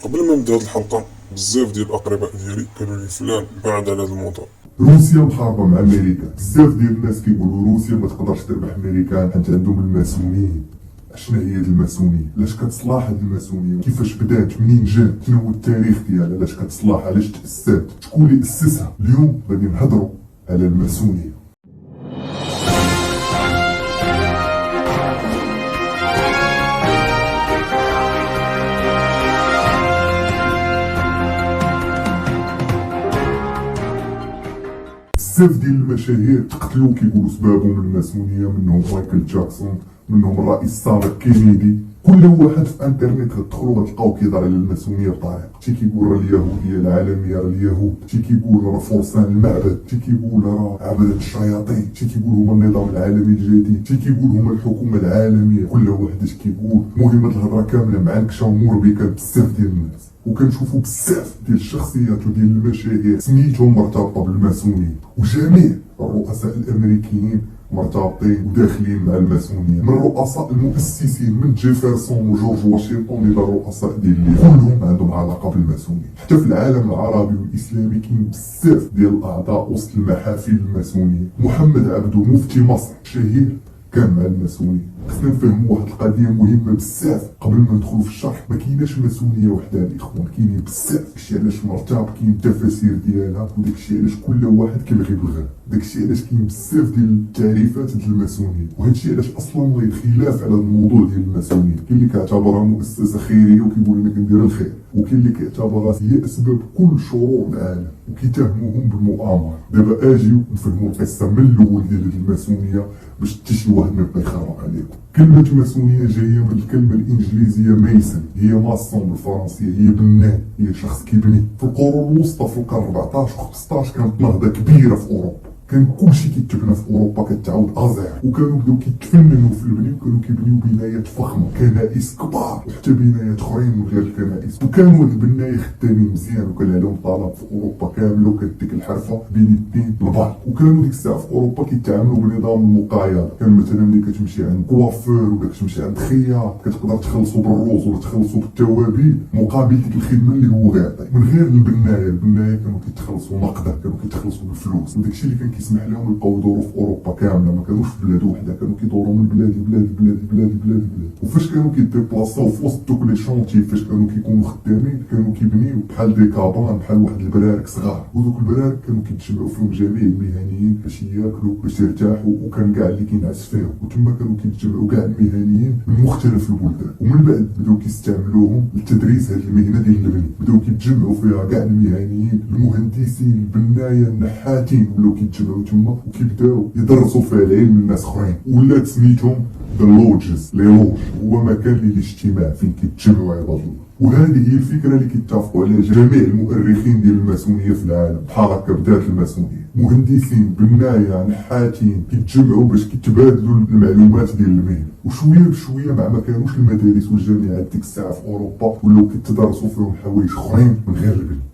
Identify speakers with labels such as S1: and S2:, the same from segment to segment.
S1: قبل ما نبدا هاد الحلقه بزاف ديال الاقرباء ديالي قالوا لي فلان بعد على هذا الموضوع.
S2: روسيا محاربه مع امريكا. بزاف ديال الناس كيقولوا روسيا ما تقدرش تربح امريكا حيت عندهم الماسونيه. شنو هي الماسونيه؟ علاش كتصلاح هاد الماسونيه؟ كيفاش بدات؟ منين جات؟ شنو هو التاريخ ديالها؟ علاش كتصلاح؟ علاش تاسست؟ شكون اللي اسسها؟ اليوم غادي نهضروا على الماسونيه. بزاف ديال المشاهير تقتلوا كيقولوا سبابهم الماسونيه، منهم مايكل جاكسون، منهم الرئيس السابق كينيدي. كل واحد في انترنت غتدخلوا غتلقاو كيهضر على الماسونيه بطريقه، شي كيقول راه اليهوديه العالميه راه اليهود، شي كيقول راه فرسان المعبد، شي كيقول راه عبده الشياطين، شي كيقول هما النظام العالمي الجديد، شي كيقول هما الحكومه العالميه. كل واحد اش كيقول. المهم هاد الهضره كامله معنكشه ومربكه بزاف ديال الناس، وكنشوفوا بزاف ديال الشخصيات وديال المشاهير سميتهم مرتبطه بالماسونيه، وجميع الرؤساء الامريكيين مرتبطين وداخلين مع الماسونيه، من الرؤساء المؤسسين من جيفرسون وجورج واشنطن الى الرؤساء ديال اللي كلهم عندهم علاقه بالماسونيه. حتى في العالم العربي والاسلامي كاين بزاف ديال الاعضاء وسط المحافل الماسونيه. محمد عبده مفتي مصر شهير كان مع الماسونيه. خصنا نفهموا واحد القضيه مهمه بزاف قبل ما ندخلوا في الشرح. ما كايناش ماسونيه وحده الاخوان، كاينين بزاف. داكشي علاش مرتبط كاين التفاسير ديالها، وداكشي علاش كل واحد كيبغي بالغير. داكشي علاش كاين بزاف ديال التعريفات ديال الماسونيه، وهادشي علاش اصلا وايد خلاف على الموضوع ديال الماسونيه. كاين اللي كيعتبرها مؤسسه خيريه وكيقول انا كندير الخير، وكاين اللي كيعتبرها هي اسباب كل شرور العالم وكيتهموهم بالمؤامره. دابا اجيو نفهموا القصه من الاول ديال الماسونيه باش حتى شي واحد ما يبقى يخربق عليكم. كلمة ماسونية جاية من الكلمة الإنجليزية ميسن، هي ماسون بالفرنسية، هي بناء، هي شخص كيبني. في القرون الوسطى في القرن 14 و 15 كانت نهضة كبيرة في أوروبا، كان كلشي كيتبنى في اوروبا كتعاود ازير، وكانوا بداو كيتفننوا في البني، وكانوا كيبنيو بنايات فخمه، كنائس كبار وحتى بنايات اخرين من غير الكنائس. وكانوا البنايه خدامين مزيان وكان عليهم طلب في اوروبا كامله، وكانت ديك الحرفه بين الدين البعض. وكانوا ديك الساعه في اوروبا كيتعاملوا بنظام المقايضه. كان مثلا ملي كتمشي عند كوافور ولا كتمشي عند خياط كتقدر تخلصوا بالروز ولا تخلصوا بالتوابل مقابل ديك الخدمه اللي هو غيعطي. من غير البنايه كانوا كيتخلصوا نقدا، كانوا كيتخلصوا بالفلوس. وداكشي اللي كان كيسمح لهم يبقاو يدوروا في اوروبا كامله، ما كانوش في بلاد وحده، كانوا كيدوروا من بلاد لبلاد لبلاد لبلاد لبلاد لبلاد. وفاش كانوا كيديبلاصاو في وسط دوك لي شونتي فاش كانوا كيكونوا خدامين، كانوا كيبنيو بحال دي كابان، بحال واحد البرارك صغار. ودوك البرارك كانوا كيتجمعوا فيهم جميع المهنيين باش ياكلوا باش يرتاحوا، وكان كاع اللي كينعس فيهم. وتما كانوا كيتجمعوا كاع المهنيين من مختلف البلدان. ومن بعد بداو كيستعملوهم لتدريس هذه المهنه ديال البني، بداو كيتجمعوا فيها كاع المهنيين، المهندسين، البنايه، النحاتين، ولاو كيتجمعوا تما وكيبداو يدرسوا فيها العلم للناس اخرين. ولات سميتهم اللوجز، لي لوج هو مكان للاجتماع فين كيتجمعوا عباد الله. وهذه هي الفكره اللي كيتفقوا عليها جميع المؤرخين ديال الماسونيه في العالم. بحال هكا بدات الماسونيه، مهندسين، بنايه، نحاتين كيتجمعوا باش كيتبادلوا المعلومات ديال المهنه. وشويه بشويه مع ما كانوش المدارس والجامعات ديك الساعه في اوروبا، ولاو كيتدرسوا فيهم حوايج اخرين من غير البني،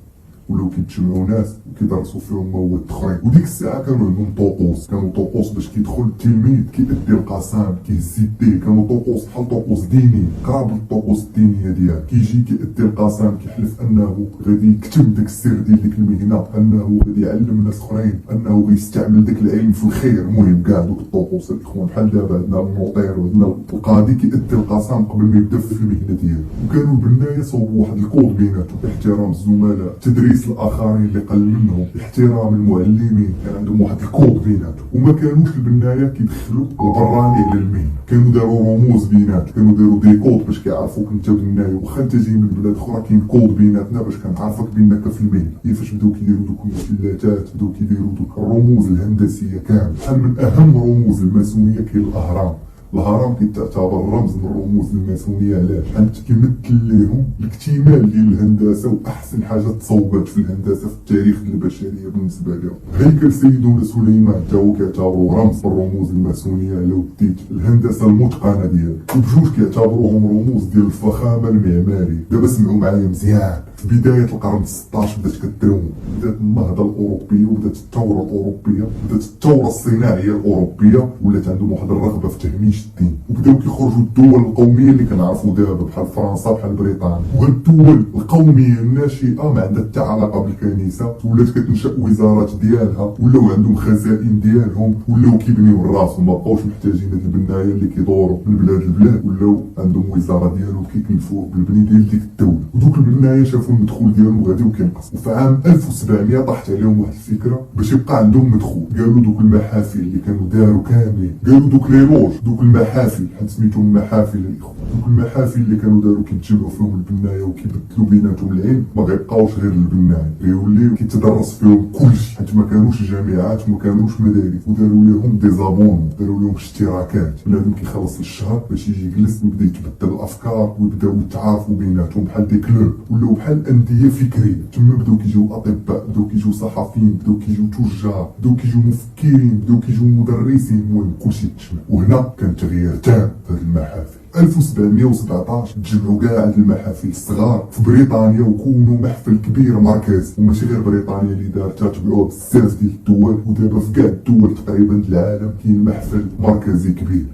S2: ولاو كيتجمعوا ناس وكيدرسوا فيهم مواد اخرين. وديك الساعه كانوا عندهم طقوس، كانوا طقوس باش كيدخل التلميذ كيأدي القسام، كيهز يديه. كانوا طقوس بحال طقوس ديني قراب للطقوس الدينيه ديالو، كيجي كيأدي القسام، كيحلف انه غادي يكتب داك السر ديال ديك المهنه، انه غادي يعلم ناس اخرين، انه غيستعمل داك العلم في الخير. المهم كاع دوك الطقوس الاخوان بحال دابا عندنا النوطير وعندنا القاضي كيأدي القسام قبل ما يبدا في المهنه ديالو. وكانوا البنايه صوبوا واحد الكود بيناتهم، احترام الزملاء، تدريس الاخرين اللي قل منهم، احترام المعلمين، كان عندهم واحد الكود بيناتهم. وما كانوش البنايه كيدخلوا البراني على المهنه، كانوا داروا رموز بيناتهم، كانوا داروا دي كود باش كيعرفوك انت بنايه. واخا انت جاي من بلاد اخرى كاين كود بيناتنا باش كنعرفك بانك في المهنه. هي فاش بداو كيديروا دوك المثلثات، بداو كيديروا دوك الرموز الهندسيه كامل. بحال من اهم رموز الماسونيه كاين الاهرام. الهرم كيتعتبر رمز من رموز الماسونيه. علاش؟ حيت كيمثل لهم الاكتمال ديال الهندسه واحسن حاجه تصوبات في الهندسه في التاريخ البشريه بالنسبه لهم. هيكل سيدنا سليمان حتى هو كيعتبروا رمز من رموز الماسونيه على وديت الهندسه المتقنه ديالو، وبجوج كيعتبروهم رموز ديال الفخامه المعماريه. دابا سمعوا معايا مزيان، في بداية القرن 16 بدات كتداوم، بدات النهضة الأوروبية وبدات الثورة الأوروبية، بدات الثورة الصناعية الأوروبية، ولات عندهم واحد الرغبة في تهميش الدين، وبداو كيخرجوا الدول القومية اللي كنعرفوا دابا بحال فرنسا بحال بريطانيا، وهاد الدول القومية الناشئة ما عندها حتى علاقة بالكنيسة، ولات كتنشأ وزارات ديالها، ولاو عندهم خزائن ديالهم، ولاو كيبنيو راسهم، ما بقاوش محتاجين هاد البناية اللي كيدوروا من بلاد لبلاد، ولاو عندهم وزارة ديالهم كيكلفوه بالبني ديال ديك الدولة، ودوك البناية شافوا المدخول ديالهم غادي وكينقص، وفي عام 1700 طاحت عليهم واحد الفكرة باش يبقى عندهم مدخول، قالوا دوك المحافل اللي كانوا داروا كاملين، قالوا دوك لي لوج، دوك المحافل حيت سميتهم المحافل الاخوة، دوك المحافل اللي كانوا داروا كيتجمعوا فيهم البناية وكيبدلوا بيناتهم العلم، ما غيبقاوش غير البناية، غيوليو كيتدرس فيهم كلشي، حيت ما كانوش جامعات وما كانوش مدارس، وداروا لهم دي زابون، داروا لهم اشتراكات، بنادم كيخلص الشهر باش يجي يجلس ويبدا يتبدل الافكار ويبداو يتعارفوا بيناتهم بحال دي كلوب، ولاو بحال انديه فكريه، تما بداو كيجيو اطباء، بداو كيجيو صحفيين، بداو كيجيو تجار، بداو كيجيو مفكرين، بداو كيجيو مدرسين، المهم كلشي تجمع، وهنا كان تغيير تام في هاد المحافل. 1717 تجمعوا كاع هاد المحافل الصغار في بريطانيا وكونوا محفل كبير مركزي، وماشي غير بريطانيا اللي دارتها، تبعوها بزاف ديال الدول، ودابا في كاع الدول تقريبا د العالم كاين محفل مركزي كبير،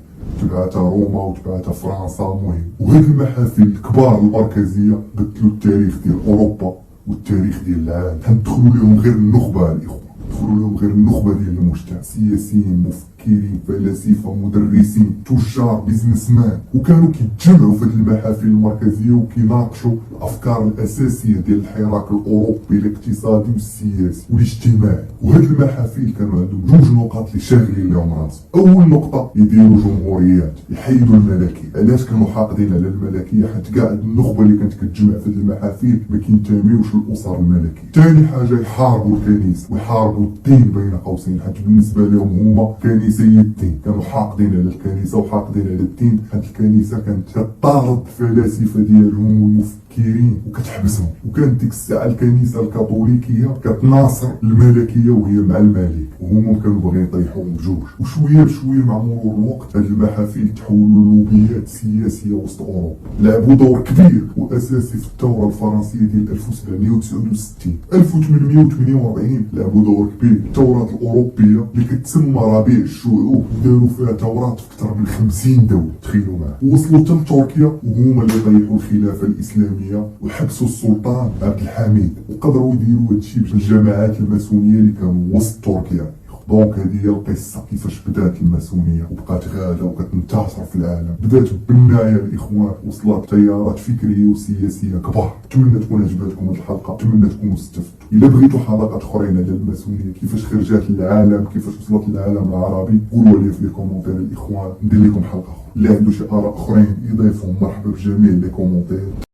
S2: تبعتها روما وتبعتها فرنسا، مهم. وهاد المحافل الكبار المركزيه بدلوا التاريخ ديال اوروبا والتاريخ ديال العالم، حندخلوا لهم غير النخبه الاخوه، دخلوا لهم غير النخبه ديال المجتمع، سياسيين، مفكرين، فلاسفه، مدرسين، تجار، بيزنس مان، وكانوا كيتجمعوا في هذه المحافل المركزيه وكيناقشوا الافكار الاساسيه ديال الحراك الاوروبي الاقتصادي والسياسي والاجتماعي. وهذه المحافل كانوا عندهم جوج نقاط اللي شاغلين لهم راسهم. اول نقطه يديروا جمهوريات، يحيدوا الملكيه. علاش كانوا حاقدين على الملكيه؟ حيت كاع النخبه اللي كانت كتجمع في هذه المحافل ما كينتميوش للاسر الملكيه. ثاني حاجه يحاربوا الكنيسه ويحاربوا الدين بين قوسين، حيت بالنسبه لهم هما كنيسه هي الدين، كانوا حاقدين على الكنيسه وحاقدين على الدين، حيت الكنيسه كانت كطارد الفلاسفه ديالهم والمفكرين وكتحبسهم، وكانت ديك الساعه الكنيسه الكاثوليكيه كتناصر الملكيه وهي مع الملك، وهما كانوا باغيين يطيحوهم بجوج. وشويه بشويه مع مرور الوقت هاد المحافل تحولوا للوبيات سياسيه وسط اوروبا، لعبوا دور كبير واساسي في الثوره الفرنسيه ديال 1769. 1848 لعبوا دور كبير الثورات الاوروبيه اللي كتسمى ربيع الشعوب، داروا فيها ثورات في اكثر من 50 دوله، تخيلوا معايا، ووصلوا حتى لتركيا وهما اللي طيحوا الخلافه الاسلاميه وحبسوا السلطان عبد الحميد، وقدروا يديروا هادشي بالجماعات الماسونيه اللي كانوا وسط تركيا. دونك هذه هي القصه كيفاش بدات الماسونيه وبقات غاده وكتنتشر في العالم. بدات بالنايه الاخوان، وصلت تيارات فكريه وسياسيه كبار. نتمنى تكون عجبتكم هذه الحلقه، نتمنى تكونوا استفدتوا. الا بغيتوا حلقات اخرين على الماسونيه، كيفاش خرجت للعالم، كيفاش وصلت للعالم العربي، قولوا لي في لي كومونتير الاخوان، ندير لكم حلقه اخرى. اللي عنده شي اراء اخرين يضيفهم، مرحبا بجميع لي كومونتير.